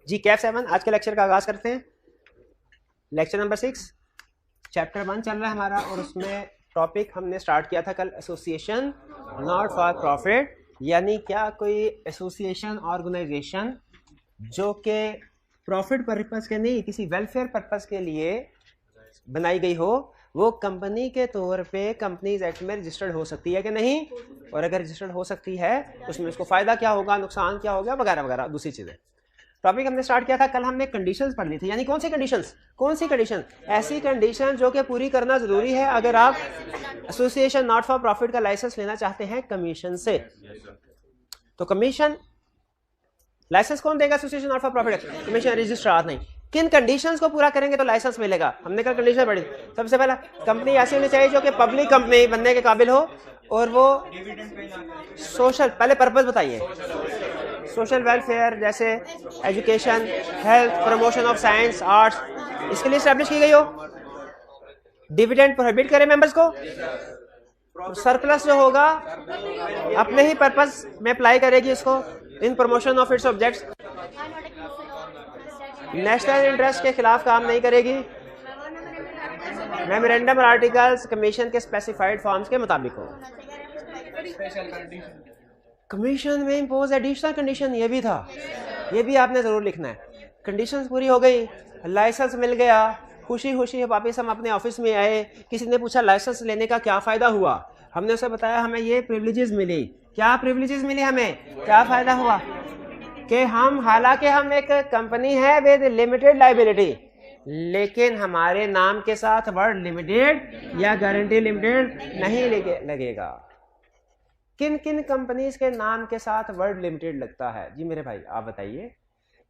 जी कैफ 7 आज के लेक्चर का आगाज करते हैं। लेक्चर नंबर 6 चैप्टर 1 चल रहा है हमारा और उसमें टॉपिक हमने स्टार्ट किया था कल एसोसिएशन नॉट फॉर प्रॉफिट, यानी क्या कोई एसोसिएशन ऑर्गेनाइजेशन जो कि प्रॉफिट पर्पस के नहीं किसी वेलफेयर पर्पस के लिए बनाई गई हो वो कंपनी के तौर पे कंपनीज एक्ट में रजिस्टर्ड हो सकती है कि नहीं, और अगर रजिस्टर्ड हो सकती है उसमें उसको फायदा क्या होगा, नुकसान क्या होगा, वगैरह वगैरह दूसरी चीजें। टॉपिक हमने स्टार्ट किया था कल, हमने कंडीशंस पढ़नी थी, यानी कौन सी कंडीशन, ऐसी कंडीशन जो कि पूरी करना जरूरी है अगर आप एसोसिएशन नॉट फॉर प्रॉफिट का लाइसेंस लेना चाहते हैं कमीशन से। तो कमीशन लाइसेंस कौन देगा association not for profit? Commission, registrar नहीं। किन कंडीशंस को पूरा करेंगे तो लाइसेंस मिलेगा? हमने कल कंडीशन पढ़ी। सबसे पहला, कंपनी ऐसी होनी चाहिए जो कि पब्लिक कंपनी बनने के काबिल हो और वो सोशल, पहले पर्पस बताइए, सोशल वेलफेयर जैसे education, health, promotion of science, arts, इसके लिए एस्टैब्लिश की गई हो। डिविडेंड प्रोहिबिट करे मेंबर्स को, सरप्लस जो होगा अपने ही पर्पस में अप्लाई करेगी इसको in promotion of its objects. National interest के खिलाफ काम नहीं करेगी। मेमोरेंडम और आर्टिकल्स कमीशन के स्पेसिफाइड फॉर्म्स के मुताबिक हो। कमीशन में इम्पोज एडिशनल कंडीशन, ये भी था, ये भी आपने जरूर लिखना है। कंडीशंस पूरी हो गई, लाइसेंस मिल गया, खुशी खुशी वापस हम अपने ऑफिस में आए, किसी ने पूछा लाइसेंस लेने का क्या फायदा हुआ, हमने उसे बताया हमें ये प्रिविलेजेस मिली। क्या प्रिविलेजेस मिली हमें, क्या फायदा हुआ कि हम, हालांकि हम एक कंपनी है विद लिमिटेड लायबिलिटी, लेकिन हमारे नाम के साथ वर्ड लिमिटेड या गारंटी लिमिटेड नहीं लगेगा। किन किन कंपनीज के नाम के साथ वर्ड लिमिटेड लगता है? जी मेरे भाई आप बताइए,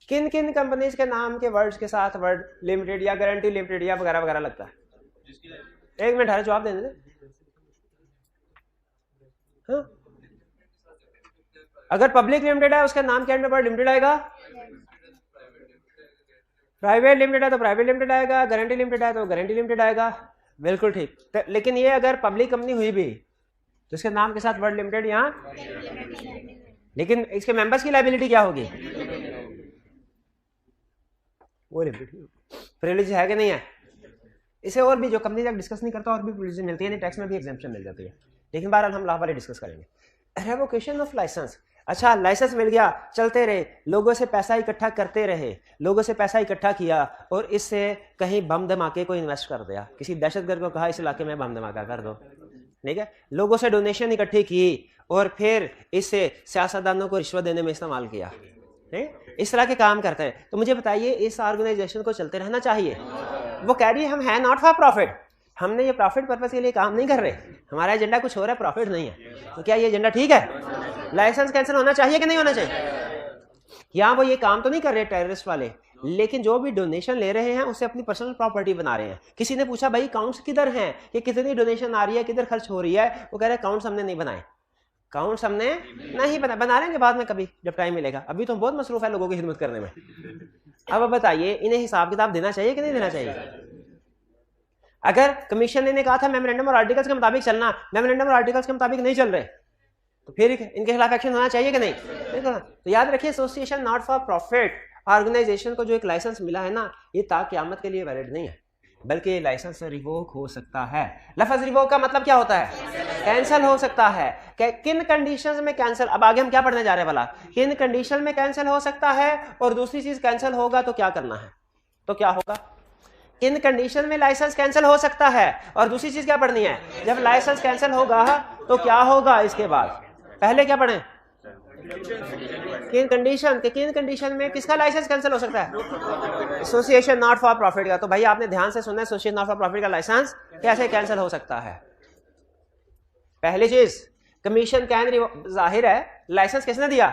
किन किन कंपनीज के नाम के वर्ड्स के साथ वर्ड लिमिटेड या गारंटी लिमिटेड या वगैरह वगैरह लगता है? एक मिनट हर जवाब देने दे। हाँ? अगर पब्लिक लिमिटेड है उसके नाम के अंदर वर्ड लिमिटेड आएगा, प्राइवेट लिमिटेड है तो प्राइवेट लिमिटेड आएगा, गारंटी लिमिटेड है तो गारंटी लिमिटेड आएगा। बिल्कुल ठीक। लेकिन ये अगर पब्लिक कंपनी हुई भी तो इसके नाम के साथ वर्ड लिमिटेड यहाँ, लेकिन इसके मेंबर्स की लायबिलिटी क्या होगी? वो लिमिटेड प्रिविलेज है कि नहीं है? इसे और भी जो कंपनी तक डिस्कस नहीं करता और भी प्रिविलेज मिलती है, टैक्स में भी एग्जेम्पशन मिल जाती है, लेकिन बहरहाल हम लाभ वाले डिस्कस करेंगे। रेवोकेशन ऑफ लाइसेंस, अच्छा लाइसेंस मिल गया, चलते रहे, लोगों से पैसा इकट्ठा करते रहे, लोगों से पैसा इकट्ठा किया और इससे कहीं बम धमाके को इन्वेस्ट कर दिया, किसी दहशतगर्द को कहा इस इलाके में बम धमाका कर दो, ठीक है, लोगों से डोनेशन इकट्ठी की और फिर इससे सियासतदानों को रिश्वत देने में इस्तेमाल किया, इस तरह के काम करते हैं। तो मुझे बताइए इस ऑर्गेनाइजेशन को चलते रहना चाहिए? वो कह रही है हम है नॉट फॉर प्रॉफिट, हमने ये प्रॉफिट पर्पस के लिए काम नहीं कर रहे, हमारा एजेंडा कुछ और है, प्रॉफिट नहीं है। तो क्या ये एजेंडा ठीक है? लाइसेंस कैंसिल होना चाहिए कि नहीं होना चाहिए? यहाँ वो ये काम तो नहीं कर रहे टेररिस्ट वाले, लेकिन जो भी डोनेशन ले रहे हैं उसे अपनी पर्सनल प्रॉपर्टी बना रहे हैं। किसी ने पूछा भाई काउंट्स किधर हैं, कि कितनी डोनेशन आ रही है, किधर खर्च हो रही है, वो कह रहे काउंट्स हमने नहीं बनाए, काउंट्स हमने नहीं बना लेंगे बाद में कभी जब टाइम मिलेगा, अभी तो बहुत मसरूफ है लोगों की खिदमत करने में। अब बताइए इन्हें हिसाब किताब देना चाहिए कि नहीं देना चाहिए? अगर कमीशन ने कहा था मेमोरेंडम और आर्टिकल्स के मुताबिक चलना, मेमोरेंडम और आर्टिकल्स के मुताबिक नहीं चल रहे, तो फिर इनके खिलाफ एक्शन होना चाहिए कि नहीं? तो याद रखिए association not for profit organisation को जो एक लाइसेंस मिला है ना, ये क़यामत के लिए वैलिड नहीं है, बल्कि ये लाइसेंस रिवोक हो सकता है। लफ्ज़ रिवोक का मतलब क्या होता है? कैंसिल हो सकता है। किन कंडीशंस में कैंसिल, अब आगे हम क्या पढ़ने जा रहे हैं भला, किन कंडीशन में कैंसिल हो सकता है, और दूसरी चीज कैंसिल होगा तो क्या करना है, तो क्या होगा? किन कंडीशन में लाइसेंस कैंसिल हो सकता है, और दूसरी चीज क्या पढ़नी है, जब लाइसेंस कैंसिल होगा तो क्या होगा इसके बाद। पहले क्या पढ़ें? किन कंडीशन में किसका लाइसेंस कैंसिल हो सकता है? एसोसिएशन नॉट फॉर प्रॉफिट का। तो भाई आपने ध्यान से सुनना है, एसोसिएशन नॉट फॉर प्रॉफिट का लाइसेंस कैसे कैंसिल हो सकता है। पहली चीज, कमीशन कैन, जाहिर है लाइसेंस किसने दिया,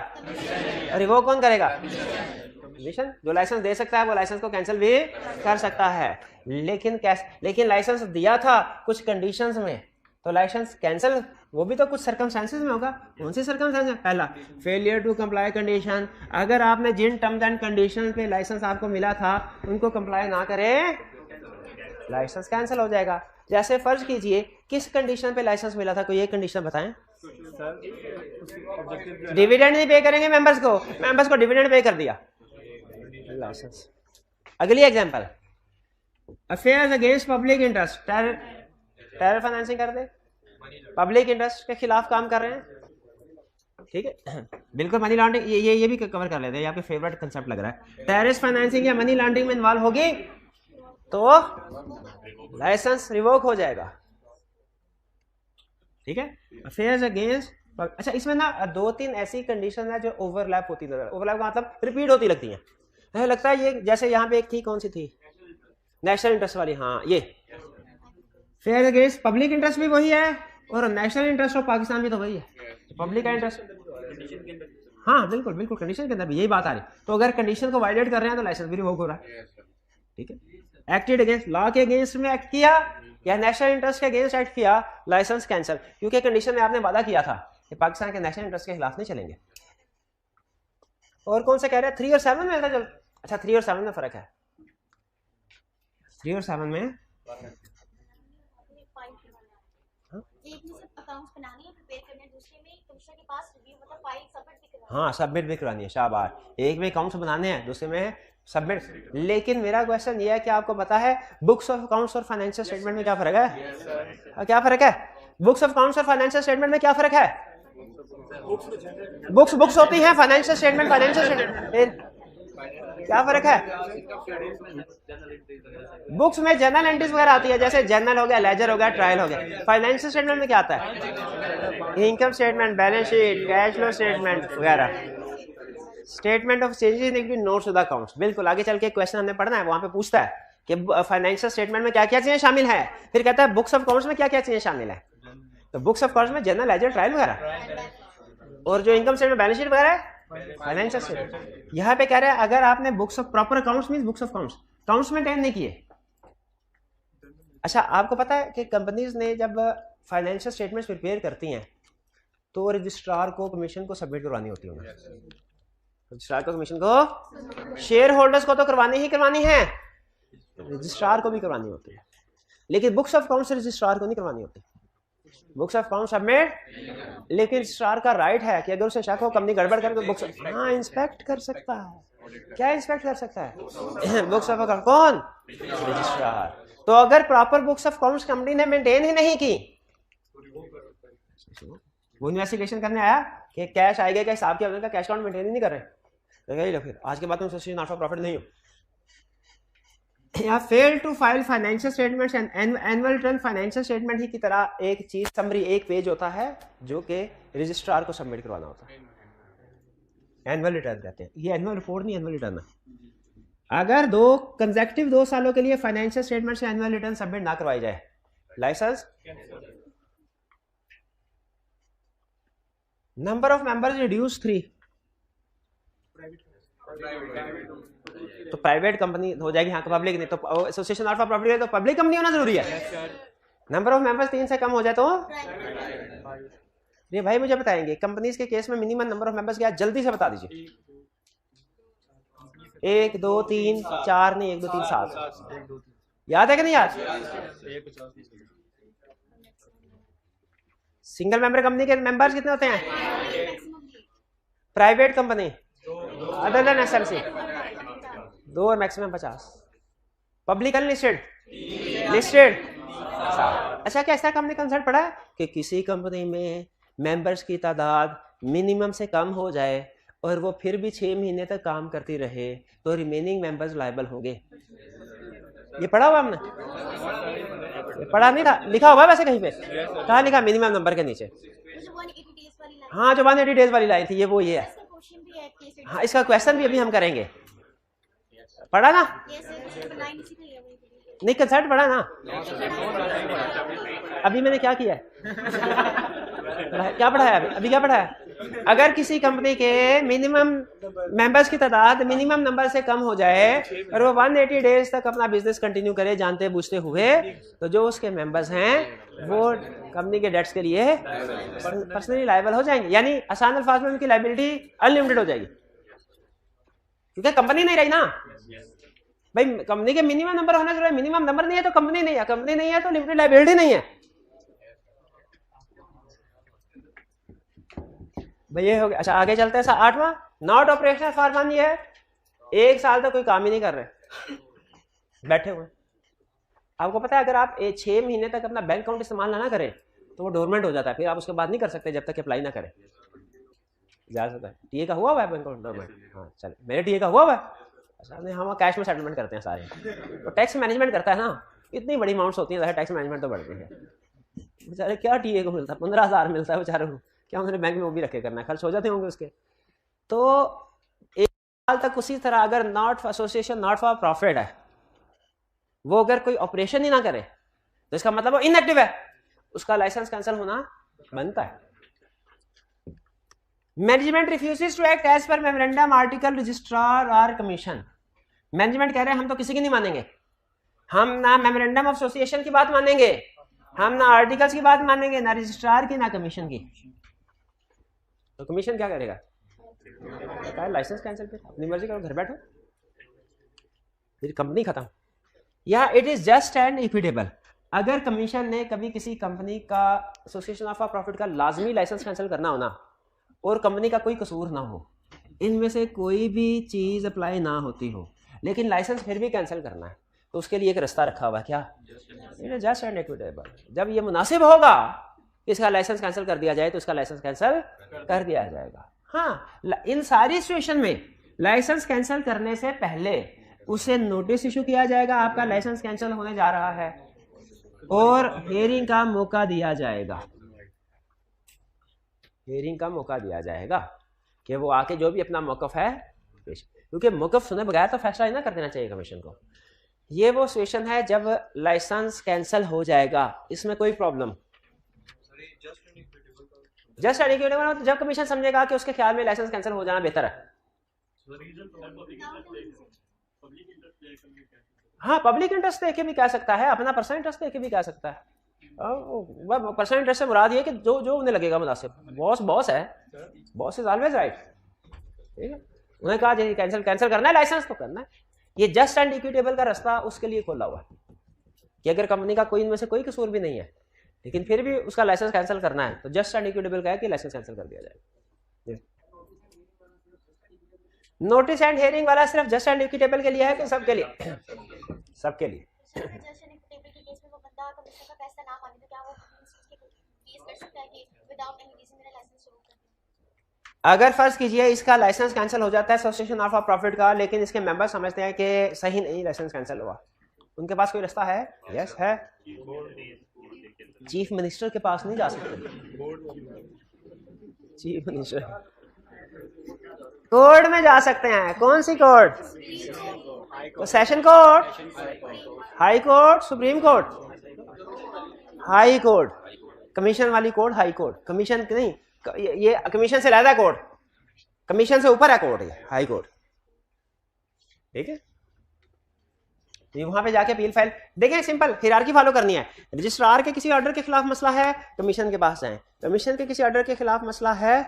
रिवोक कौन करेगा? कमीशन। जो लाइसेंस दे सकता है वो लाइसेंस को कैंसिल भी कर सकता है, लेकिन लाइसेंस दिया था कुछ कंडीशंस में, तो लाइसेंस कैंसिल वो भी तो कुछ सर्कमस्टेंसेस में होगा। कौन सी सर्कमस्टेंसेस? पहला, फेलियर टू कंप्लाई कंडीशन, अगर आपने जिन टर्म्स एंड कंडीशन पे लाइसेंस आपको मिला था उनको कंप्लाई ना करें, लाइसेंस कैंसिल हो जाएगा। जैसे फर्ज कीजिए किस कंडीशन पे लाइसेंस मिला था, कोई एक कंडीशन बताएं। डिविडेंड नहीं पे करेंगे मेंबर्स को डिविडेंड पे कर दिया, लाइसेंस। अगली example, affairs against public interest, terror financing कर दे, पब्लिक इंटरेस्ट के खिलाफ काम कर रहे हैं, ठीक है। बिल्कुल मनी लॉन्ड्रिंग, ये भी कवर कर लेते हैं, आपके फेवरेट कंसेप्ट लग रहा है। टेररिस्ट फाइनेंसिंग या मनी लॉन्ड्रिंग में इन्वॉल्व होगी तो लाइसेंस रिवोक हो जाएगा, ठीक है। अफेयर्स अगेंस्ट, अच्छा इसमें ना 2-3 ऐसी कंडीशन है जो ओवरलैप होती है, ओवरलैप का मतलब रिपीट होती लगती है। मुझे लगता है ये जैसे यहाँ पे एक थी, कौन सी थी, नेशनल इंटरेस्ट वाली, हाँ ये फेयर अगेंस्ट पब्लिक इंटरेस्ट भी वही है और नेशनल इंटरेस्ट ऑफ पाकिस्तान भी तो वही है, पब्लिक का इंटरेस्ट, हाँ बिल्कुल बिल्कुल कंडीशन के अंदर भी यही बात आ रही। तो अगर कंडीशन को वायलेट कर रहे हैं तो लाइसेंस भी रिवोक हो रहा है, ठीक है। एक्टेड अगेंस्ट, लॉ के अगेंस्ट में एक्ट किया या नेशनल इंटरेस्ट के अगेंस्ट एक्ट किया, लाइसेंस कैंसिल, क्योंकि कंडीशन में आपने वादा किया था कि पाकिस्तान के नेशनल इंटरेस्ट के खिलाफ नहीं चलेंगे। और कौन सा कह रहे हैं, 3 और 7 में चल, अच्छा 3 और 7 में फर्क है, 3 और 7 में हाँ सबमिट भी करवानी है, शाबाश, एक में अकाउंट्स बनाने हैं, दूसरे में सबमिट। लेकिन मेरा क्वेश्चन ये है कि आपको पता है बुक्स ऑफ अकाउंट्स और फाइनेंशियल स्टेटमेंट में क्या फर्क है? क्या फर्क है? बुक्स ऑफ अकाउंट्स और फाइनेंशियल स्टेटमेंट में क्या फर्क है? बुक्स होती हैं, फाइनेंशियल स्टेटमेंट क्या फर्क है? बुक्स में जनरल एंट्रीज वगैरह आती है, जैसे जर्नल हो गया, लेजर हो गया, ट्रायल हो गया। फाइनेंशियल स्टेटमेंट में क्या आता है? Income statement, balance sheet, cash flow statement वगैरह, statement of changes in equity, notes to the accounts. बिल्कुल आगे चल के क्वेश्चन हमने पढ़ना है, वहां पे पूछता है कि फाइनेंशियल स्टेटमेंट में क्या क्या चीजें शामिल है, फिर कहता है बुक्स ऑफ अकाउंट्स में क्या क्या चीजें शामिल है। तो बुक्स ऑफ अकाउंट्स में जनरल, लेजर, ट्रायल वगैरह, और जो इनकम स्टेटमेंट, बैलेंस शीट वगैरह है फाइनेंशियल स्टेटमेंट। यहाँ पे कह रहे हैं अगर आपने books of proper accounts means books of accounts में टेन नहीं किए। अच्छा आपको पता है कि कंपनीज ने जब फाइनेंशियल स्टेटमेंट्स प्रिपेयर करती हैं तो रजिस्ट्रार को कमीशन को सबमिट करवानी होती है, रजिस्ट्रार को कमीशन को, शेयर होल्डर्स को तो करवानी ही करवानी है, रजिस्ट्रार को भी करवानी होती है, लेकिन बुक्स ऑफ अकाउंट्स रजिस्ट्रार को नहीं करवानी होती। बुक्स ऑफ अकाउंट सबमिट, लेकिन रजिस्ट्रार का राइट है कि अगर उसे शक हो कंपनी गड़बड़ करे तो बुक्स, हाँ इंस्पेक्ट कर सकता है। क्या इंस्पेक्ट कर सकता है? बुक्स ऑफ अकाउंट कौन? रजिस्ट्रार। तो अगर proper books of accounts company ने मेंटेन ही नहीं की, वो इन्वेस्टिगेशन करने आया कि कैश आएगा क्या, हिसाब क्या, कैश अकाउंट मेंटेन ही नहीं कर रहे, तो फिर आज के बाद तुम एसोसिएशन नॉट फॉर प्रॉफिट नहीं हो, या fail to file financial statements and annual return. Financial statement ही की तरह एक चीज, समरी, एक पेज होता है जो कि रजिस्ट्रार को सबमिट करवाना होता है, एनुअल रिटर्न कहते हैं। ये एनुअल रिपोर्ट नहीं, एनुअल रिटर्न है। अगर 2 सालों के लिए फाइनेंशियल स्टेटमेंट से एनुअल रिटर्न सबमिट ना करवाई जाए, licence. Number of members reduce 3, तो प्राइवेट कंपनी हो जाएगी, हाँ पब्लिक नहीं, तो एसोसिएशन नॉट फॉर प्रॉफिट है तो पब्लिक कंपनी होना जरूरी है। नंबर ऑफ मेंबर्स 3 से कम हो जाए तो ये भाई मुझे बताएंगे कंपनीज के केस में मिनिमम नंबर ऑफ मेंबर्स क्या है, जल्दी से बता दीजिए। 1 2 3 4 नहीं, 1 2 3 7, याद है कि नहीं याद? सिंगल मेंबर कंपनी के मेंबर्स कितने होते हैं? Private company other than SMC 2 और मैक्सिमम 50। Public unlisted, listed. अच्छा क्या ऐसा हमने कंसेप्ट पढ़ा है कि किसी कंपनी में मेंबर्स की तादाद मिनिमम से कम हो जाए और वो फिर भी 6 महीने तक काम करती रहे तो रिमेनिंग मेंबर्स लायबल होंगे। ये पढ़ा हुआ हमने? ये पढ़ा नहीं था, लिखा हुआ वैसे कहीं पे, कहाँ लिखा? मिनिमम नंबर के नीचे, हाँ जो 180 डेज वाली लाइन थी, ये वो ये है। हाँ इसका क्वेश्चन भी अभी हम करेंगे, पढ़ा ना? नहीं कंसेप्ट पढ़ा ना? अभी मैंने क्या किया है? क्या पढ़ाया अभी क्या पढ़ाया? अगर किसी कंपनी के मिनिमम मेंबर्स की तादाद मिनिमम नंबर से कम हो जाए और वो 180 डेज तक अपना बिजनेस कंटिन्यू करे जानते बूझते हुए, तो जो उसके मेंबर्स हैं वो कंपनी के डेट्स के लिए पर्सनली लायबल हो जाएंगे। यानी आसान अल्फाज में उनकी लायबिलिटी अनलिमिटेड हो जाएगी, क्योंकि कंपनी नहीं रही ना भाई। कंपनी के मिनिमम नंबर होना चाहिए, मिनिमम नंबर नहीं है तो कंपनी नहीं है, कंपनी नहीं है तो लिमिटेड लायबिलिटी नहीं है भाई। ये हो गया। अच्छा आगे चलते हैं। 8वां नॉट ऑपरेशनल फॉर 1 ईयर, 1 साल तक कोई काम ही नहीं कर रहे, बैठे हुए। आपको पता है अगर आप 6 महीने तक अपना बैंक अकाउंट इस्तेमाल ना करें तो वो डोरमेंट हो जाता है, फिर आप उसके बाद नहीं कर सकते जब तक अप्लाई ना करें। जा सकता है टीए का हुआ है बैंक अकाउंट डोरमेंट? हाँ चले, मेरे टीए का हुआ है। अच्छा नहीं, हम कैश में सेटलमेंट करते हैं सारे, तो टैक्स मैनेजमेंट करता है ना, इतनी बड़ी अमाउंट्स होती है, टैक्स मैनेजमेंट तो बढ़ती है। बेचारे क्या टीए को मिलता है, 15,000 मिलता है बेचारे को, क्या उन्होंने बैंक में वो भी रखे करना है, खर्च हो जाते होंगे उसके। तो 1 साल तक उसी तरह अगर not association not for profit है, वो अगर कोई ऑपरेशन ही ना करे तो इसका मतलब वो इनएक्टिव है, उसका लाइसेंस कैंसिल होना बनता है। Management refuses to act as per memorandum article registrar और कमीशन। मैनेजमेंट कह रहे हैं हम तो किसी की नहीं मानेंगे, हम ना मेमोरेंडम ऑफ एसोसिएशन की बात मानेंगे, हम ना आर्टिकल्स की बात मानेंगे, ना रजिस्ट्रार की, ना कमीशन की। तो कमीशन क्या करेगा? लाइसेंस कैंसिल पे अपनी मर्जी करो, घर बैठो, फिर कंपनी खत्म। या it is just and equitable. अगर कमीशन ने कभी किसी कंपनी का एसोसिएशन ऑफ प्रॉफिट का लाजमी लाइसेंस कैंसिल करना हो ना, और कंपनी का कोई कसूर ना हो, इनमें से कोई भी चीज अप्लाई ना होती हो, लेकिन लाइसेंस फिर भी कैंसिल करना है, तो उसके लिए एक रास्ता रखा हुआ है, क्या? It is just and equitable. जब ये मुनासिब होगा इसका लाइसेंस कैंसिल कर दिया जाए तो इसका लाइसेंस कैंसिल कर दिया जाएगा। हाँ, इन सारी सिचुएशन में लाइसेंस कैंसिल करने से पहले उसे नोटिस इशू किया जाएगा, आपका लाइसेंस कैंसिल होने जा रहा है, और हियरिंग का मौका दिया जाएगा। हियरिंग का मौका दिया जाएगा कि वो आके जो भी अपना मौकफ है, क्योंकि मौकफ सुने बगैर तो फैसला ही ना कर देना चाहिए कमीशन को। ये वो सिचुएशन है जब लाइसेंस कैंसिल हो जाएगा, इसमें कोई प्रॉब्लम जस्ट एडिक्यूटेबल, जब कमीशन समझेगा कि उसके ख्याल में लाइसेंस कैंसिल हो जाना बेहतर है। हाँ, पब्लिक इंटरेस्ट देख के भी कह सकता है, अपना पर्सनल इंटरेस्ट देख के भी कह सकता है। पर्सनल इंटरेस्ट से मुराद ये कि जो जो उन्हें लगेगा मुनासिब। बॉस बॉस है, बॉस इज ऑलवेज राइट, ठीक है। उन्हें कहा कैंसिल करना है लाइसेंस तो करना है। ये जस्ट एंड इक्विटेबल का रास्ता उसके लिए खोला हुआ है कि अगर कंपनी का कोई इनमें से कोई कसूर भी नहीं है, लेकिन फिर भी उसका लाइसेंस कैंसिल करना है, तो जस्ट एंड इक्विटेबल का है कि लाइसेंस कैंसिल कर दिया जाए। नोटिस एंड हियरिंग वाला सिर्फ जस्ट एंड इक्विटेबल के लिए है कि सबके लिए? सबके लिए। अगर फर्ज कीजिए इसका लाइसेंस कैंसिल हो जाता है एसोसिएशन ऑफ प्रॉफिट का, लेकिन इसके मेंबर समझते हैं कि सही नहीं, लाइसेंस कैंसिल हुआ, उनके पास कोई रास्ता है? यस है। चीफ मिनिस्टर के पास नहीं जा सकते, चीफ मिनिस्टर कोर्ट में जा सकते हैं। कौन सी कोर्ट? तो session court, high court, supreme court. High court, commission वाली कोर्ट, हाई कोर्ट। कमीशन नहीं, ये कमीशन से अलग है कोर्ट, कमीशन से ऊपर है कोर्ट, ये हाई कोर्ट, ठीक है। ये वहां पे जाके अपील फाइल, देखें सिंपल हियरार्की फॉलो करनी है। रजिस्ट्रार के किसी ऑर्डर के खिलाफ मसला है, कमीशन के पास जाएं। कमीशन के किसी ऑर्डर के खिलाफ मसला है,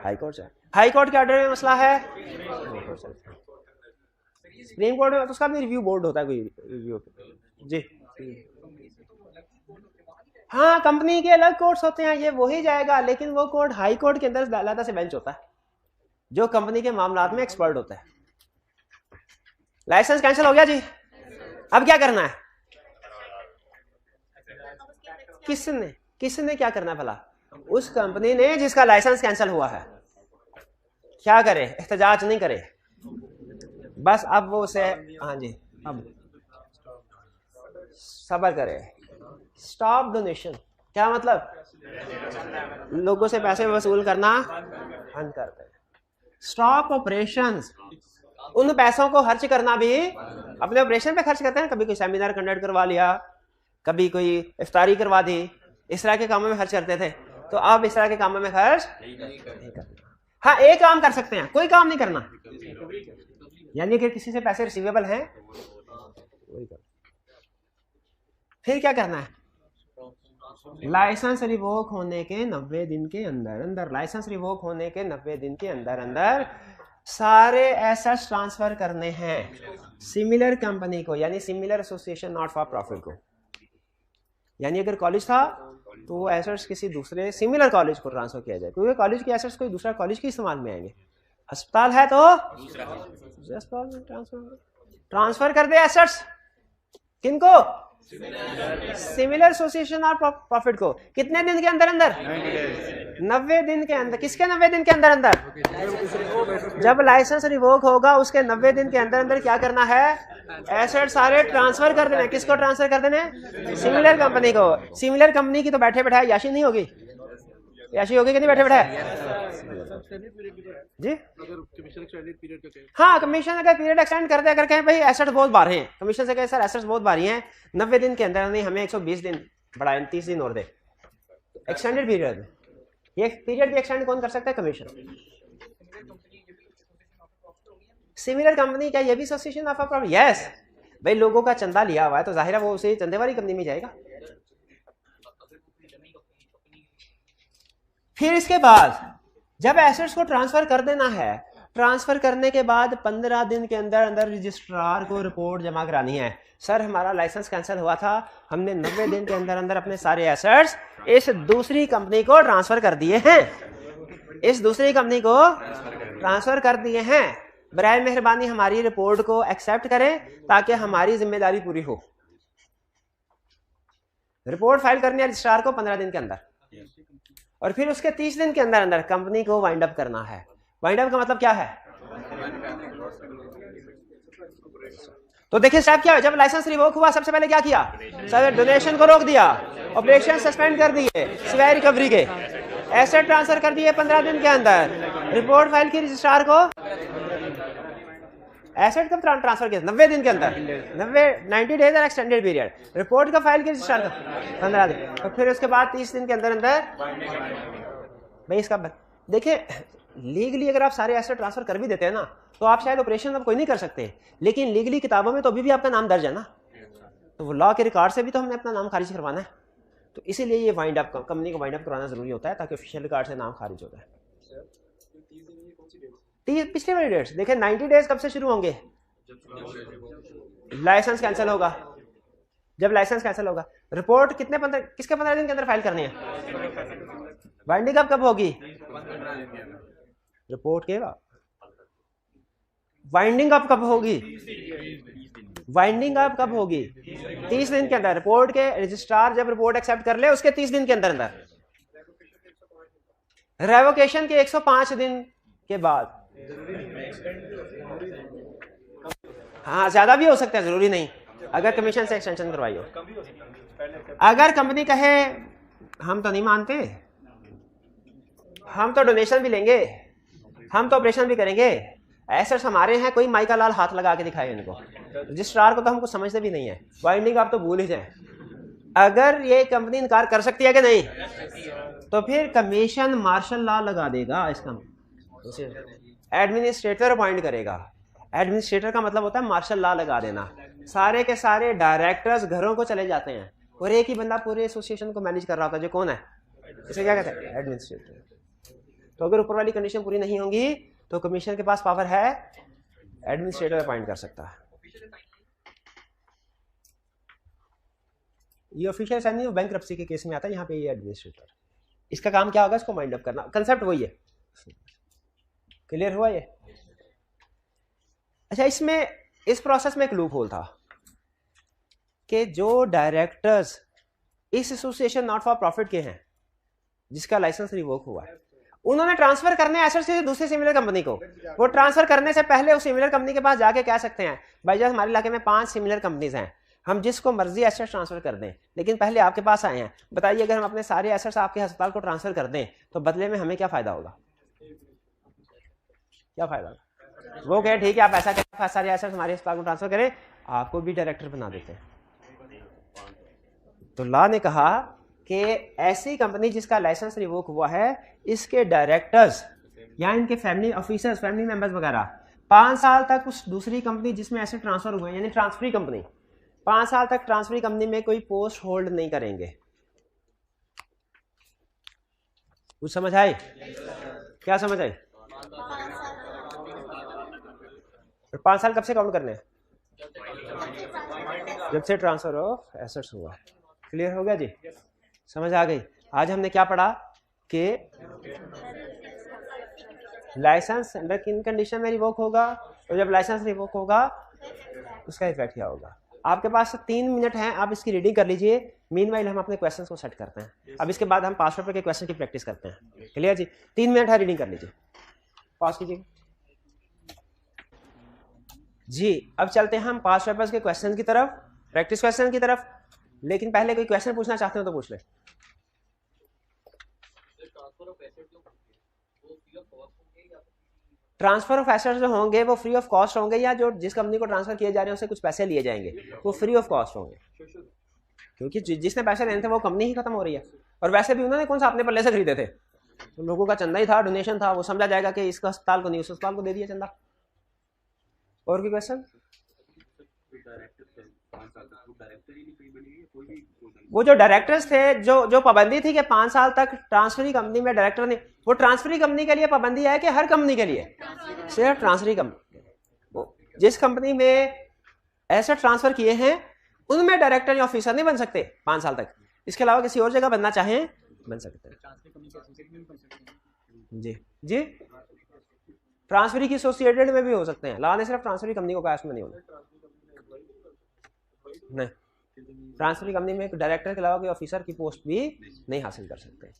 हाई कोर्ट जाएं। हाई कोर्ट के ऑर्डर में मसला है, सुप्रीम कोर्ट में, तो उसका भी रिव्यू बोर्ड होता है, कोई रिव्यू जी। हाँ, कंपनी के अलग कोर्ट्स होते हैं, ये वही जाएगा, लेकिन वो कोर्ट हाई कोर्ट के अंदर अलग से बेंच होता है जो कंपनी के मामलात में एक्सपर्ट होता है। लाइसेंस कैंसिल हो गया जी, अब क्या करना है? किसने क्या करना है भला? उस कंपनी ने जिसका लाइसेंस कैंसिल हुआ है। क्या करे? एहतजाज नहीं करे, बस अब वो उसे, हाँ जी, अब सब्र करे। स्टॉप डोनेशन, क्या मतलब? लोगों से पैसे वसूल करना बंद कर दे। स्टॉप ऑपरेशंस, उन पैसों को खर्च करना भी अपने ऑपरेशन पे खर्च करते हैं। कभी कोई सेमिनार कंडक्ट करवा लिया, कभी कोई इफ्तारी करवा दी, इस तरह के कामों में खर्च करते थे, तो अब इस तरह के कामों में खर्च नहीं करना। हाँ, एक काम कर सकते हैं, कोई काम नहीं करना, यानी कि किसी से पैसे रिसीवेबल हैं, फिर क्या करना है? लाइसेंस रिवोक होने के 90 दिन के अंदर लाइसेंस रिवोक होने के 90 दिन के अंदर सारे एसेट्स ट्रांसफर करने हैं सिमिलर कंपनी को, यानी similar association not for profit को। यानी अगर कॉलेज था तो वो एसेट्स किसी दूसरे सिमिलर कॉलेज को ट्रांसफर किया जाए, क्योंकि कॉलेज के एसेट्स कोई दूसरा कॉलेज के इस्तेमाल में आएंगे। अस्पताल है तो ट्रांसफर कर दे एसेट्स किनको, सिमिलर एसोसिएशन और प्रॉफिट को, कितने दिन के अंदर अंदर, 90 दिन के अंदर। किसके 90 दिन के अंदर अंदर, जब लाइसेंस रिवोक होगा उसके 90 दिन के अंदर अंदर क्या करना है, एसेट सारे ट्रांसफर कर देने। किसको ट्रांसफर कर देने, सिमिलर कंपनी को। सिमिलर कंपनी की तो बैठे बैठाए याशी नहीं होगी, याशी होगी कि नहीं बैठे बैठाए जी। हाँ, कमीशन अगर पीरियड एक्सटेंड कर दे, अगर कहें भाई एसेट्स बहुत भारी हैं, कमीशन से कहें सर एसेट्स बहुत भारी हैं, 90 दिन के अंदर नहीं, हमें 120 दिन बढ़ाए, 30 दिन और दे, एक्सटेंडेड पीरियड में। ये पीरियड भी एक्सटेंड कौन कर सकता है, कमीशन। सिमिलर कंपनी क्या ये भी एसोसिएशन ऑफ प्रॉफिट, यस भाई, लोगों का चंदा लिया हुआ है तो जाहिर है वो उसी चंदे वाली कंपनी में जाएगा। फिर इसके बाद जब एसेट्स को ट्रांसफर कर देना है, ट्रांसफर करने के बाद 15 दिन के अंदर अंदर रजिस्ट्रार को रिपोर्ट जमा करानी है, सर हमारा लाइसेंस कैंसिल हुआ था, हमने 90 दिन के अंदर अंदर अपने सारे एसेट्स इस दूसरी कंपनी को ट्रांसफर कर दिए हैं, इस दूसरी कंपनी को ट्रांसफर कर दिए हैं, बराए मेहरबानी हमारी रिपोर्ट को एक्सेप्ट करें ताकि हमारी जिम्मेदारी पूरी हो। रिपोर्ट फाइल करनी है रजिस्ट्रार को 15 दिन के अंदर, और फिर उसके 30 दिन के अंदर अंदर कंपनी को वाइंड अप करना है। वाइंड अप का मतलब क्या है, तो देखिए स्टेप क्या है, जब लाइसेंस रिवोक हुआ सबसे पहले क्या किया, सर डोनेशन को रोक दिया, ऑपरेशन सस्पेंड कर दिए, सिवाय रिकवरी के, एसेट ट्रांसफर कर दिए 15 दिन के अंदर, रिपोर्ट फाइल की रजिस्ट्रार को, एसेट कब ट्रांसफर किया, 90 दिन के अंदर, 90 डेज एक्सटेंडेड पीरियड, रिपोर्ट का फाइल की रजिस्ट्रार का 15 दिन, तो फिर उसके बाद 30 दिन के अंदर अंदर भाई इसका। देखिए लीगली अगर आप सारे एसेट ट्रांसफर कर भी देते हैं ना, तो आप शायद ऑपरेशन अब कोई नहीं कर सकते, लेकिन लीगली किताबों में तो अभी भी आपका नाम दर्ज है ना, तो वो लॉ के रिकॉर्ड से भी तो हमने अपना नाम खारिज करवाना है, तो इसीलिए ये वाइंड अप, कंपनी को वाइंड अप करवाना जरूरी होता है ताकि ऑफिशियल रिकॉर्ड से नाम खारिज होता है। पिछले वाली डेट्स देखिए, 90 डेज कब से शुरू होंगे, लाइसेंस कैंसिल होगा, जब लाइसेंस कैंसिल होगा। रिपोर्ट कितने 15 किसके 15 दिन के अंदर फाइल करनी है, बाइंडिंग कब होगी, रिपोर्ट के बाद। वाइंडिंग अप कब होगी, वाइंडिंग अप कब होगी, 30 दिन के अंदर, रिपोर्ट के रजिस्ट्रार जब रिपोर्ट एक्सेप्ट कर ले उसके 30 दिन के अंदर अंदर, रेवोकेशन के 105 दिन के बाद, हाँ ज्यादा भी हो सकता है, जरूरी नहीं, अगर कमीशन से एक्सटेंशन करवाई हो। अगर कंपनी कहे हम तो नहीं मानते, हम तो डोनेशन भी लेंगे, हम तो ऑपरेशन भी करेंगे, एसेट्स हमारे हैं, कोई माई का लाल हाथ लगा के दिखाए इनको, रजिस्ट्रार को तो हमको समझते भी नहीं है, वाइंडिंग आप तो भूल ही जाए। अगर ये कंपनी इनकार कर सकती है कि नहीं, तो फिर कमीशन मार्शल लॉ लगा देगा, इसका एडमिनिस्ट्रेटर अपॉइंट करेगा। एडमिनिस्ट्रेटर का मतलब होता है मार्शल लॉ लगा देना, सारे के सारे डायरेक्टर्स घरों को चले जाते हैं और एक ही बंदा पूरे एसोसिएशन को मैनेज कर रहा होता है, जो कौन है, इसे क्या कहते हैं, एडमिनिस्ट्रेटर। तो अगर ऊपर वाली कंडीशन पूरी नहीं होंगी तो कमीशन के पास पावर है, एडमिनिस्ट्रेटर अपॉइंट कर सकता है। ये ऑफिशियल साइन बैंक्रप्सी के केस में आता है, यहाँ पे ये एडमिनिस्ट्रेटर, इसका काम क्या होगा, इसको वाइंड अप करना, कंसेप्ट वही है। क्लियर हुआ ये? अच्छा, इसमें इस प्रोसेस में एक लूप होल था कि जो डायरेक्टर्स इस एसोसिएशन नॉट फॉर प्रॉफिट के हैं, जिसका लाइसेंस रिवोक हुआ है, उन्होंने ट्रांसफर करने एसेट्स से दूसरी सिमिलर कंपनी को, वो ट्रांसफर करने से पहले उस सिमिलर कंपनी के पास जाके कह सकते हैं, भाई जब हमारे इलाके में 5 सिमिलर कंपनीज हैं, हम जिसको मर्जी एसेट्स ट्रांसफर कर दें, लेकिन पहले आपके पास आए हैं, बताइए अगर हम अपने सारे एसेट्स आपके अस्पताल को ट्रांसफर कर दें तो बदले में हमें क्या फायदा होगा, क्या फायदा होगा? वो कहे ठीक है आप ऐसा करें, सारे एसेट्स हमारे अस्पताल को ट्रांसफर करें, आपको भी डायरेक्टर बना देते हैं। तो लॉ ने कहा कि ऐसी कंपनी जिसका लाइसेंस रिवोक हुआ है, इसके डायरेक्टर्स या इनके फैमिली ऑफिसर्स, फैमिली मेंबर्स वगैरह 5 साल तक उस दूसरी कंपनी जिसमें एसेट ट्रांसफर हुए, यानी ट्रांसफरी कंपनी, 5 साल तक ट्रांसफरी कंपनी में कोई पोस्ट होल्ड नहीं करेंगे। कुछ समझ आई? क्या समझ आई? 5 साल कब से काउंट करने हैं? जब से ट्रांसफर ऑफ एसेट्स हुआ। क्लियर हो गया जी? समझ आ गई? आज हमने क्या पढ़ा कि लाइसेंस अंडर किन कंडीशन में रिवोक होगा, तो जब लाइसेंस रिवोक होगा उसका इफेक्ट क्या होगा। आपके पास 3 मिनट हैं, आप इसकी रीडिंग कर लीजिए। मीनवाइल हम अपने क्वेश्चंस को सेट करते हैं। अब इसके बाद हम पास पेपर के क्वेश्चन की प्रैक्टिस करते हैं। क्लियर जी? 3 मिनट है, रीडिंग कर लीजिए, पॉज कीजिए जी। अब चलते हैं हम पास पेपर्स के क्वेश्चन की तरफ, प्रैक्टिस क्वेश्चन की तरफ। लेकिन पहले कोई क्वेश्चन पूछना चाहते हो तो पूछ ले। ट्रांसफर ऑफ एसेट्स जो होंगे वो फ्री ऑफ कॉस्ट होंगे, या जो जिस कंपनी को ट्रांसफर किए जा रहे हैं उससे कुछ पैसे लिए जाएंगे, वो फ्री ऑफ कॉस्ट होंगे, क्योंकि जिसने पैसे देने थे वो कंपनी ही खत्म हो रही है। और वैसे भी उन्होंने कौन सा अपने पल्ले से खरीदे थे, तो लोगों का चंदा ही था, डोनेशन था, वो समझा जाएगा कि इस अस्पताल को नहीं उस अस्पताल को दे दिया चंदा। और कोई क्वेश्चन? वो जो डायरेक्टर्स थे, जो पाबंदी थी कि 5 साल तक ट्रांसफरी कंपनी में डायरेक्टर नहीं, वो ट्रांसफरी कंपनी के लिए पाबंदी है कि हर कंपनी के लिए? सिर्फ ट्रांसफरी कंपनी। जिस कंपनी में ऐसे ट्रांसफर किए हैं उनमें डायरेक्टर या ऑफिसर नहीं बन सकते 5 साल तक। इसके अलावा किसी और जगह बनना चाहें बन सकते हैं। जी जी, ट्रांसफरी की एसोसिएटेड में भी हो सकते हैं, लाने सिर्फ ट्रांसफरी कंपनी को कास्ट में नहीं होना। नहीं, ट्रांसफर कंपनी में एक डायरेक्टर के अलावा कोई ऑफिसर की पोस्ट भी नहीं हासिल कर सकते।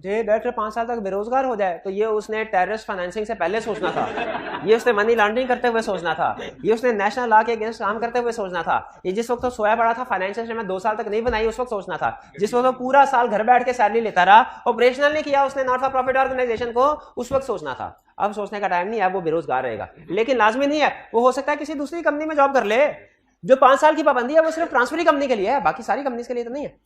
जे डायरेक्टर 5 साल तक बेरोजगार हो जाए तो ये उसने टेररिस्ट फाइनेंसिंग से पहले सोचना था, ये उसने मनी लॉन्ड्रिंग करते हुए सोचना था, ये उसने नेशनल लॉ के अगेंस्ट काम करते हुए सोचना था, ये जिस वक्त तो सोया पड़ा था फाइनेंशियल स्टेटमेंट 2 साल तक नहीं बनाई उस वक्त सोचना था, जिस वक्त तो पूरा साल घर बैठ के सैलरी लेता रहा, ऑपरेशनल नहीं किया उसने नॉट फॉर प्रॉफिट ऑर्गेनाइजेशन को, उस वक्त सोचना था। अब सोचने का टाइम नहीं है, अब वो बेरोजगार रहेगा। लेकिन लाजमी नहीं है, वो हो सकता है किसी दूसरी कंपनी में जॉब कर ले। जो 5 साल की पाबंदी है वो सिर्फ ट्रांसफरी कंपनी के लिए है, बाकी सारी कंपनी के लिए तो नहीं है।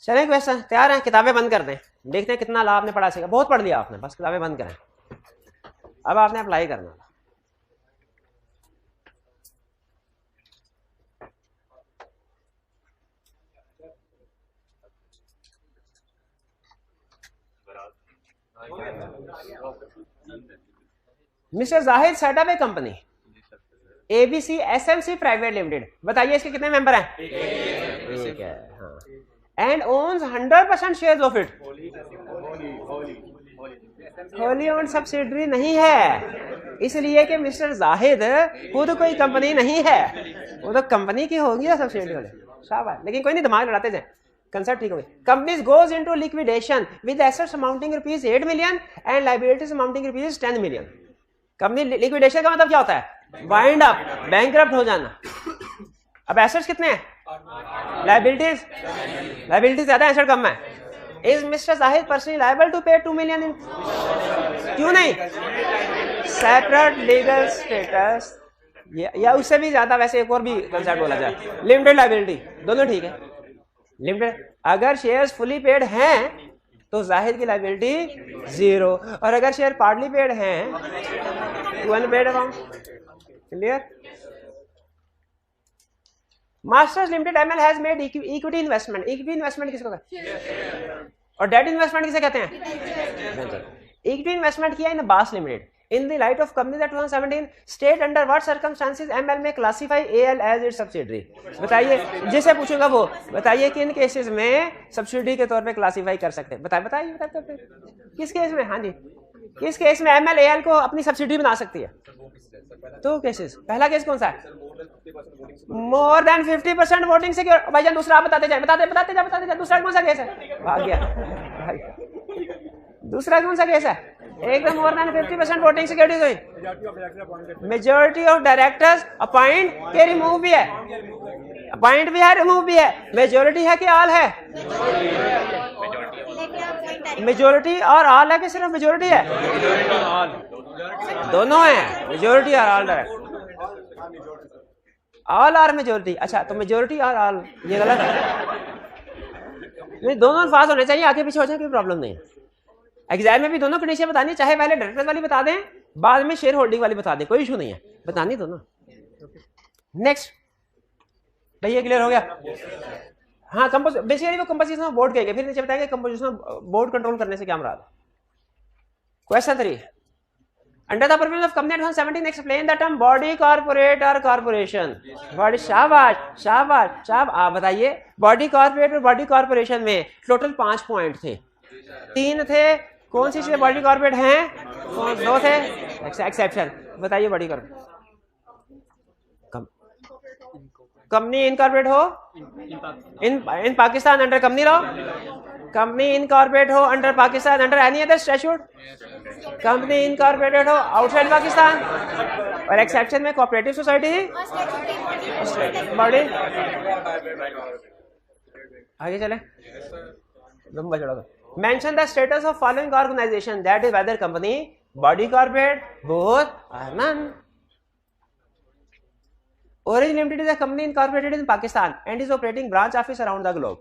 चलें क्वेश्चन तैयार हैं? किताबें बंद कर दें, देखते हैं कितना लाभ आपने पढ़ा सीखा। बहुत पढ़ लिया आपने, बस किताबें बंद करें, अब आपने अप्लाई करना। Mister Zahid set up a company ABC SMC private limited. बताइए इसके कितने मेंबर हैं? एक है, हाँ। And owns 100% shares of it. Wholly owned subsidiary नहीं है, इसलिए कि मिस्टर जाहिद खुद कोई कंपनी नहीं है, वो तो कंपनी की होगी या सब्सिडरी वाले। शाबाश, लेकिन कोई नहीं, दिमाग लड़ाते जाए, कंसेप्ट ठीक हो गया। Companies goes into liquidation with assets amounting ₹8 million and liabilities amounting ₹10 million. Company liquidation का मतलब क्या होता है? वाइंड अप, बैंकरप्ट हो जाना। अब एसेट्स कितने हैं? लायबिलिटीज ज्यादा, एसेट कम है। Is mister Zahid personally liable to pay 2 million in? क्यों नहीं? सेपरेट लीगल स्टेटस या उससे भी ज्यादा, वैसे एक और भी कंसेप्ट बोला जाए, लिमिटेड लायबिलिटी, दोनों ठीक है। लिमिटेड, अगर शेयर्स फुली पेड हैं तो जाहिद की लायबिलिटी 0, और अगर शेयर पार्टली पेड हैं तो unpaid amount. Clear? Masters limited ML has made equity investment. Equity investment किसको कहते हैं? और डेट इन्वेस्टमेंट किसे कहते हैं? इक्विटी इन्वेस्टमेंट किया इन बास limited in the light of company that 2017 state under what circumstances ML may classify AL as its subsidiary। बताइए, जिसे पूछूंगा वो बताइए कि इन केसेस में सब्सिडी के तौर पे क्लासीफाई कर सकते हैं। बताइए किस केस में? हाँ जी, किस केस में ML AL को अपनी सब्सिडी बना सकती है? 2 केसेस। पहला केस कौन सा है? मोर देन 50% वोटिंग से। भाईजान दूसरा आप बताते जाए। दूसरा कौन सा केस है? भाग गया। दूसरा कौन सा केस है? एकदम मोर देन 50% वोटिंग सिक्योरिटीज हुई। मेजॉरिटी ऑफ डायरेक्टर्स अपॉइंट के रिमूव भी है, अपॉइंट भी है, रिमूव भी है। मेजॉरिटी है कि ऑल है? मेजॉरिटी और ऑल है कि सिर्फ मेजॉरिटी है? दोनों है, मेजॉरिटी और all direct. All or majority. अच्छा, तो मेजॉरिटी और ऑल ये गलत है। नहीं, दोनों अल्फाज होने चाहिए, आगे पीछे हो जाए कोई प्रॉब्लम नहीं है। एग्जाम में भी दोनों कंडीशन बतानी, चाहे पहले डायरेक्टर वाली बता दें बाद में शेयर होल्डिंग वाली बता दें, कोई इशू नहीं है, बतानी दोनों। नेक्स्ट भैया, क्लियर हो गया? हाँ, बेसिकली वो कंपोजिशन ऑफ बोर्ड कहेंगे, फिर नीचे बताएंगे कंपोजिशन ऑफ बोर्ड कंट्रोल करने से क्या मुराद है। Question 3, Under the purpose of Company Act 2017, explain the term body corporate or corporation. Body, शाबाश शाबाश शाबाश। आप बताइए, बॉडी कॉर्पोरेट और बॉडी कॉर्पोरेशन में टोटल 5 पॉइंट थे, 3 थे, कौन सी चीजें बॉडी कॉर्पोरेट हैं? 2 थे, एक्सेप्शन। बताइए बॉडी कॉर्पोरेट, कंपनी इनकॉर्पोरेट हो in Pakistan under company law, company incorporate हो under Pakistan under any other statute, company incorporated हो आउटसाइड पाकिस्तान, और एक्सेप्शन में कोऑपरेटिव सोसाइटी ही बॉडी। आगे चले, लंबा चढ़ा। Mention the status of following organisation, that is whether company, body corporate, both और none. Orange Limited is a company incorporated in Pakistan and is operating branch office around the globe.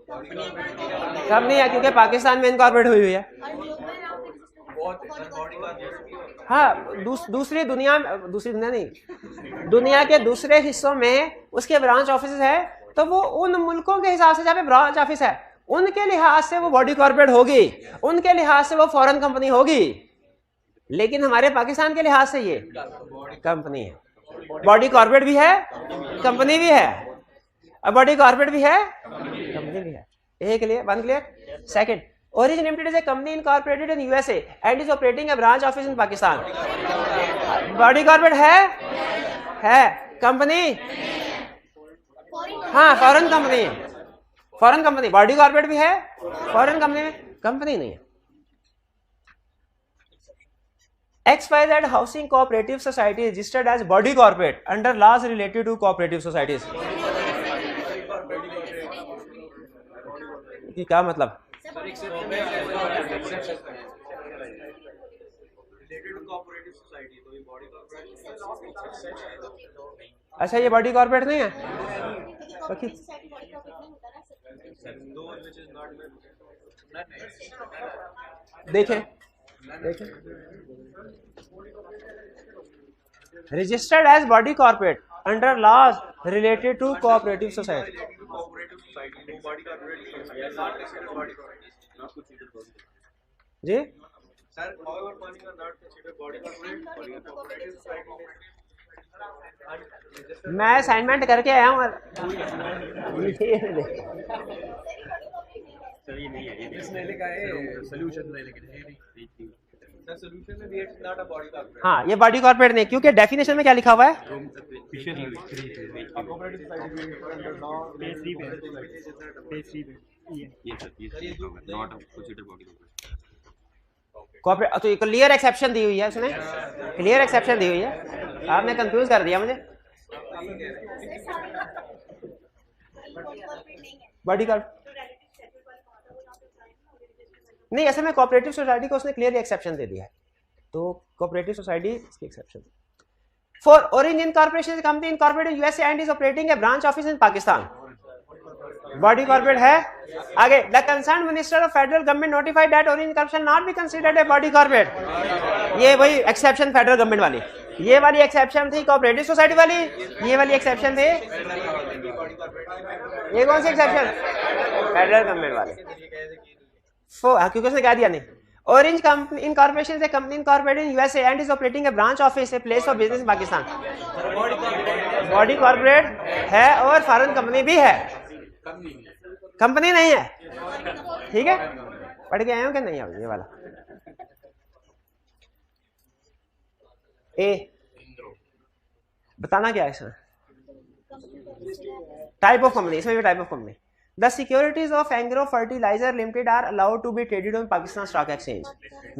Company है क्योंकि पाकिस्तान में incorporate हुई हुई है। हाँ, दूसरी दुनिया नहीं, दुनिया के दूसरे हिस्सों में उसके ब्रांच ऑफिस है, तो वो उन मुल्कों के हिसाब से जहाँ पे ब्रांच ऑफिस है उनके लिहाज से वो बॉडी कॉर्पोरेट होगी, उनके लिहाज से वो फॉरेन कंपनी होगी। लेकिन हमारे पाकिस्तान के लिहाज से ये कंपनी है, बॉडी कॉर्पोरेट भी है, कंपनी भी है, अब बॉडी कॉर्पोरेट भी है, कंपनी भी है। एक clear, one clear. Second, Origin Limited is a company incorporated in USA and is operating a branch office in Pakistan. Body corporate है, कंपनी हाँ फॉरेन कंपनी है, फॉरेन कंपनी, बॉडी कॉर्पोरेट भी है, फॉरेन कंपनी में company नहीं है। XYZ Housing Cooperative Society is registered as body corporate under laws related to cooperative societies. क्या मतलब? अच्छा, ये बॉडी कॉर्पोरेट नहीं है? देखें registered as body corporate under laws related to cooperative society. जी मैं असाइनमेंट करके आया हूँ। हाँ, ये बॉडी कॉर्पोरेट नहीं, क्योंकि डेफिनेशन में क्या लिखा हुआ है? कॉर्पोरेट तो क्लियर एक्सेप्शन दी हुई है, उसने क्लियर एक्सेप्शन दी हुई है, आपने कंफ्यूज कर दिया मुझे। बॉडी कॉर्पोरेट नहीं, ऐसे में कोऑपरेटिव सोसाइटी को उसने क्लियरली एक्सेप्शन दे दिया है, तो कोऑपरेटिव सोसाइटी इसकी exception. For origin incorporation company incorporated in USA and is operating A branch office in Pakistan, body corporate है। आगे, the concern minister of federal government notified that origin corporation not be considered a body corporate. ये वही exception federal government वाली, ये वाली exception थी cooperative society वाली, ये वाली एक्सेप्शन थी, ये कौन सी एक्सेप्शन? फेडरल गवर्नमेंट वाले। क्योंकि उसने क्या दिया नहीं, Orange Company Incorporation is a company incorporated in USA and is operating a branch office, a place of business in Pakistan. Body corporate है और फॉरेन कंपनी भी है, कंपनी नहीं है। ठीक है, पढ़ के आए हो कि नहीं? ये वाला ए बताना क्या है इसमें? टाइप ऑफ कंपनी, इसमें भी type of company. The securities of Agro Fertilizer Limited are allowed to be traded on Pakistan Stock Exchange.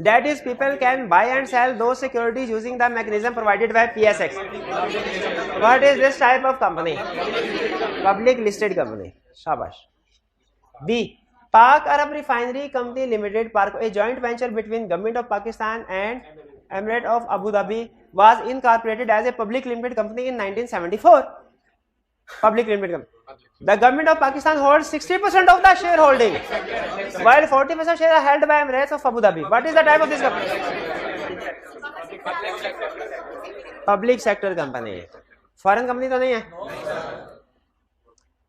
That is, people can buy and sell those securities using the mechanism provided by PSX. What is this type of company? Public listed company. शाबाश। B. Pak Arab Refinery Company Limited, a joint venture between Government of Pakistan and Emirate of Abu Dhabi, was incorporated as a public limited company in 1974. Public limited company. The government of Pakistan holds 60% of the shareholding, while 40% shares are held by Emirates of Abu Dhabi. What is the type of this company? Public sector company. Foreign company तो नहीं है।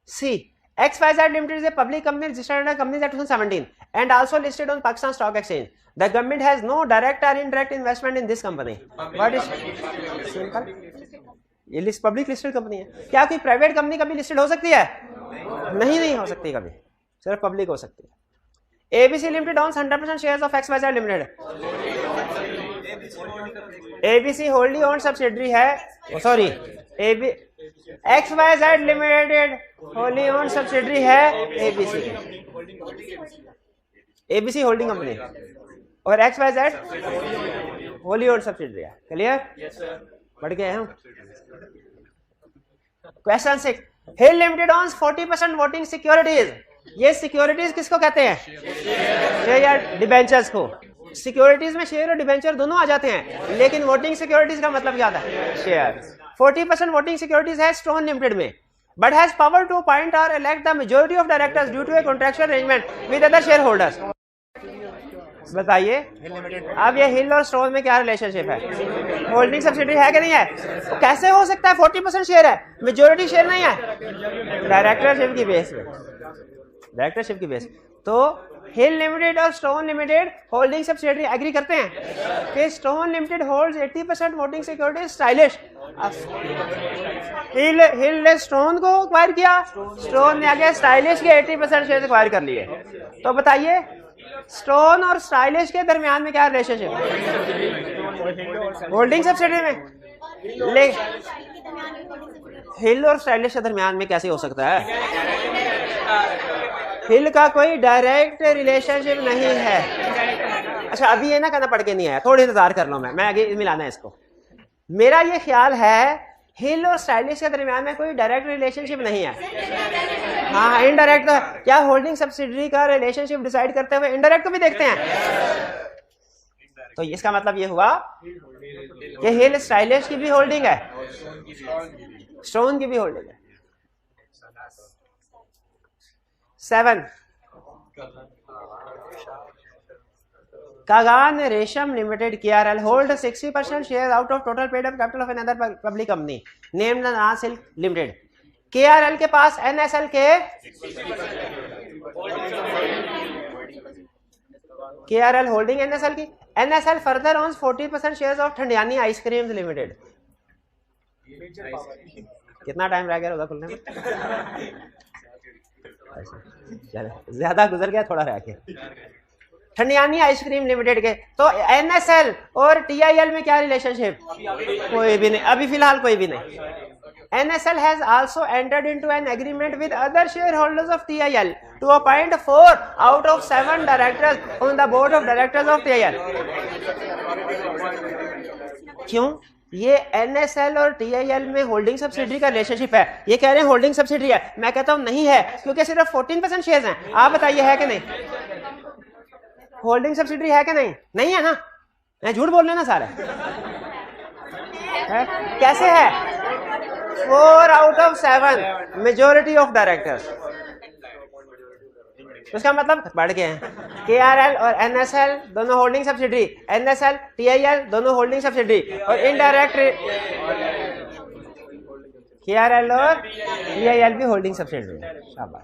C. XYZ Limited is a public company registered under Companies Act 2017 and also listed on Pakistan Stock Exchange. The government has no direct or indirect investment in this company. What is simple? ये list public listed company है. क्या कोई private company कभी listed हो सकती है? नहीं हो सकती कभी, सिर्फ पब्लिक हो सकती है. ABC Limited owns 100% shares of XYZ Limited. ABC wholly owned subsidiary है, sorry XYZ Limited wholly owned subsidiary है ABC होल्डिंग कंपनी और XYZ wholly owned subsidiary है. क्लियर? बढ़ गए हम. क्वेश्चन 6. हिल लिमिटेड owns 40% वोटिंग सिक्योरिटीज. ये सिक्योरिटीज किसको कहते हैं? शेयर या डिबेंचर्स को. सिक्योरिटीज में शेयर और डिबेंचर दोनों आ जाते हैं, लेकिन वोटिंग सिक्योरिटीज का मतलब क्या होता है? शेयर. 40% वोटिंग सिक्योरिटीज है स्टोन लिमिटेड में, but has power to appoint और elect the majority of directors due to a contractual arrangement with other shareholders. बताइए अब ये हिल और स्टोन में क्या रिलेशनशिप है? होल्डिंग सब्सिडी है कि नहीं है? तो कैसे हो सकता है? 40% शेयर है, मेजॉरिटी शेयर नहीं है. डायरेक्टरशिप की बेस पे, डायरेक्टरशिप की बेस. तो हिल लिमिटेड और Stone Limited holding subsidiary agree करते हैं कि Stone Limited holds 80% voting security स्टाइलिश. हिल ने स्टोन को एक्वायर किया, स्टोन ने आगे स्टाइलिश के 80% शेयर एक्वायर कर लिए. तो बताइए स्टोन और स्टाइलिश के दरमियान में क्या रिलेशनशिप? होल्डिंग सब्सिडी में. हिल और स्टाइलिश के दरमियान में कैसे हो सकता है? हिल का कोई डायरेक्ट रिलेशनशिप नहीं है. अच्छा अभी ये ना कहना पड़ के नहीं आया, थोड़ी इंतजार कर लो, मैं आगे मिलाना है इसको. मेरा ये ख्याल है हिल और स्टाइलिश के दरमियान में कोई डायरेक्ट रिलेशनशिप नहीं है. हाँ इनडायरेक्ट. क्या होल्डिंग सब्सिडरी का रिलेशनशिप डिसाइड करते हुए इनडायरेक्ट को भी देखते हैं? तो इसका मतलब ये हुआ कि हिल स्टाइलिश की भी होल्डिंग है, स्टोन की भी होल्डिंग है. 7. Kagan Resham limited KRL hold 60% share out of total paid up capital of another public company named Naz silk limited. KRL के पास NSL के KRL होल्डिंग NSL की. NSL further owns 40% shares of Thandiani ice creams limited. कितना time रह गया होगा खुलने में? ज्यादा गुजर गया, थोड़ा रह गया. ठंडियानी आइसक्रीम लिमिटेड के. तो NSL और TIL में क्या रिलेशनशिप? कोई भी नहीं, अभी फिलहाल कोई भी नहीं. NSL has also entered into an agreement with other shareholders of TIL to appoint 4 out of 7 directors on the board of directors of TIL. क्यों? ये NSL और TIL में होल्डिंग सब्सिडी का रिलेशनशिप है. ये कह रहे हैं होल्डिंग सब्सिडी है, मैं कहता हूं नहीं है, क्योंकि सिर्फ 14% शेयर्स हैं. आप बताइए है कि नहीं? होल्डिंग सब्सिडी है कि नहीं? नहीं है ना, मैं झूठ बोल रहे ना सारे है? कैसे है? 4 out of 7 majority of directors. उसका मतलब बढ़ गए हैं. KRL और NSL दोनों होल्डिंग सब्सिडी, NSL TIL दोनों होल्डिंग सब्सिडी, और इनडायरेक्ट KRL और TIL भी होल्डिंग सब्सिडी. शाबाश.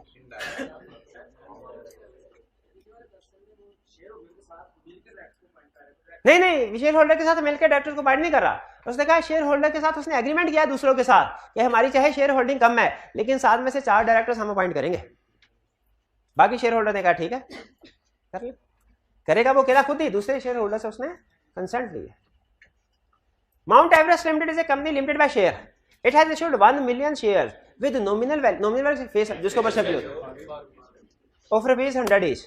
नहीं शेयर होल्डर के साथ मिलकर डायरेक्टर को बाइंड नहीं कर रहा. उसने कहा शेयर होल्डर के साथ उसने एग्रीमेंट किया दूसरों के साथ कि हमारी चाहे शेयर होल्डिंग कम है, लेकिन 7 में से 4 डायरेक्टर्स हम अपॉइंट करेंगे. बाकी शेयर होल्डर ने कहा ठीक है कर ले. करेगा वो अकेला खुद ही, दूसरे शेयर होल्डर से उसने कंसेंट लिया. Mount Everest limited is a company limited by share. It has issued 1 million share with nominal value face जिसको ऊपर से of ₹100 each.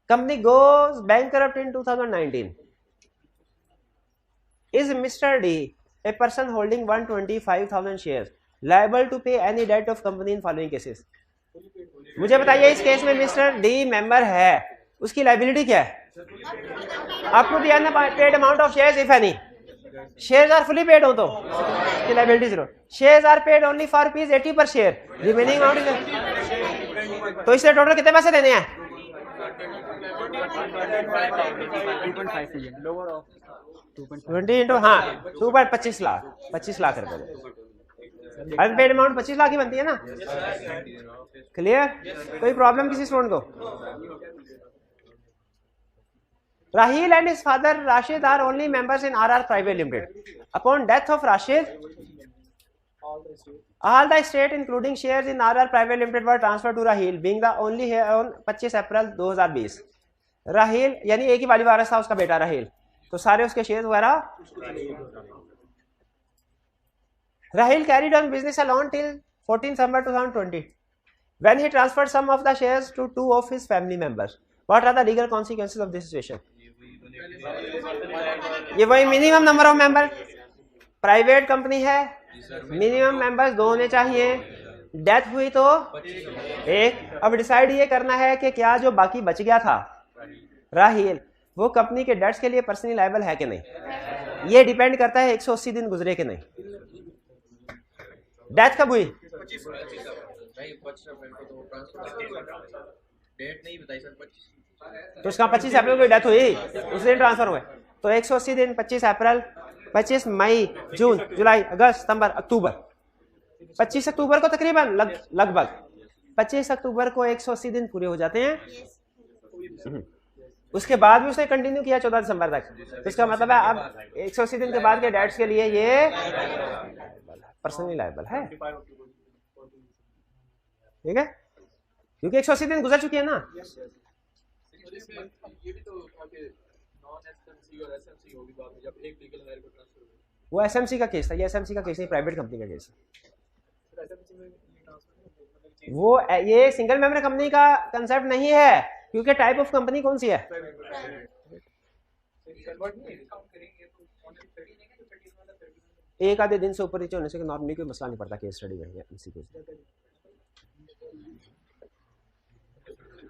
Company goes bankrupt in 2019. Is Mr. D, a person holding 125,000 shares, liable to pay any debt of company in following cases? मुझे बताइए इस case में mister D member है, उसकी liability क्या है? Up to the unpaid amount of shares if any. Shares are fully paid हो तो उसकी liability 0. Shares are paid only for ₹80 per share. Remaining amount is. तो इससे टोटल कितने पैसे देने हैं? 20 into 2.25 लाख रुपए. अनपेड अमाउंट 25 लाख ही बनती है ना। क्लियर? कोई प्रॉब्लम किसी स्टूडेंट को? Rahil and his father Rashid are only members in RR Private Limited. Upon death of Rashid, all the estate including shares in RR Private Limited were transferred to Rahil, being the only heir on 25 अप्रैल 2020. राहिल यानी एक ही वाली वारिस था उसका बेटा राहिल, तो सारे उसके share वगैरह। Rahil carried on business alone till 14 December 2020 when he transferred some of the shares to two of his family members. What are the legal consequences of this situation? ये वही minimum number of member, private company है, minimum members 2 होने चाहिए, death हुई तो एक। अब decide ये करना है कि क्या जो बाकी बच गया था राहिल वो कंपनी के डेट्स के लिए पर्सनली लायबल है कि नहीं। ये डिपेंड करता है 180 दिन गुजरे कि नहीं। डेथ कब हुई? तो उसका 25 अप्रैल को डेथ हुई, उस दिन ट्रांसफर हुए, तो 180 दिन 25 अप्रैल, 25 मई, जून, जुलाई, अगस्त, सितंबर, अक्टूबर। 25 अक्टूबर को तकरीबन लगभग 25 अक्टूबर को 180 दिन पूरे हो जाते हैं। उसके बाद भी उसने कंटिन्यू किया 14 दिसंबर तक, तो इसका मतलब है अब 180 दिन के बाद के डेट्स के लिए ये पर्सनली लायबल है। ठीक है, क्योंकि 180 दिन गुजर चुकी है ना। वो एसएमसी का केस था, ये एसएमसी का केस नहीं, प्राइवेट कंपनी का केस है। वो ये सिंगल मेंबर कंपनी का कंसेप्ट नहीं है, क्योंकि टाइप ऑफ कंपनी कौन सी है? एक आधे दिन से ऊपर नीचे होने से नॉर्मली कोई मसला नहीं पड़ता केस स्टडी में।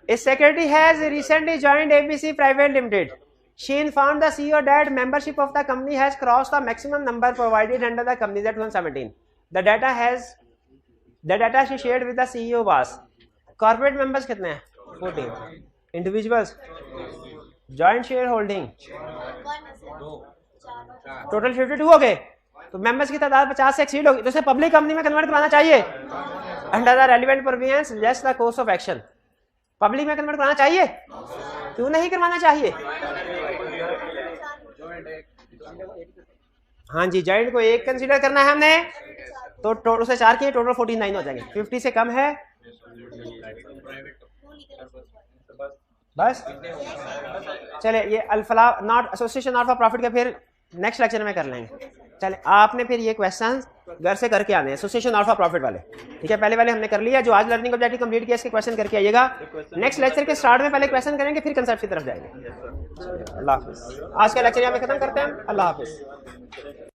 A secretary has recently joined ABC Private Limited. She informed the CEO that membership of the company has crossed the maximum number provided under the Companies Act 2017. The data she shared with the CEO was corporate members कितने हैं? 14. Individuals, joint shareholding, total 52 हो गए, तो members की तादाद 50 से exceed होगी, तो उसे पब्लिक कंपनी में कन्वर्ट कराना चाहिए। Under the relevant provisions just the course of action. Public में कन्वर्ट कराना चाहिए, क्यों नहीं करवाना चाहिए? हाँ जी, जॉइंट को एक कंसीडर करना है हमने, तो टोटल से 4 किए, टोटल 49 हो जाएंगे। 50 से कम है बस। चले ये Alfalah not association not for profit का फिर नेक्स्ट लेक्चर में कर लेंगे। चले आपने फिर ये क्वेश्चन घर से करके आने हैं, एसोसिएशन नॉट फॉर प्रॉफिट वाले। ठीक है, पहले वाले हमने कर लिया, जो आज लर्निंग ऑब्जेक्टिव कंप्लीट किया इसके क्वेश्चन करके आइएगा। नेक्स्ट लेक्चर के स्टार्ट में पहले क्वेश्चन करेंगे, फिर कंसेप्ट की तरफ जाएंगे। अल्लाह हाफिज। आज का लेक्चर यहाँ पे खत्म करते हैं। अल्लाह हाफिज।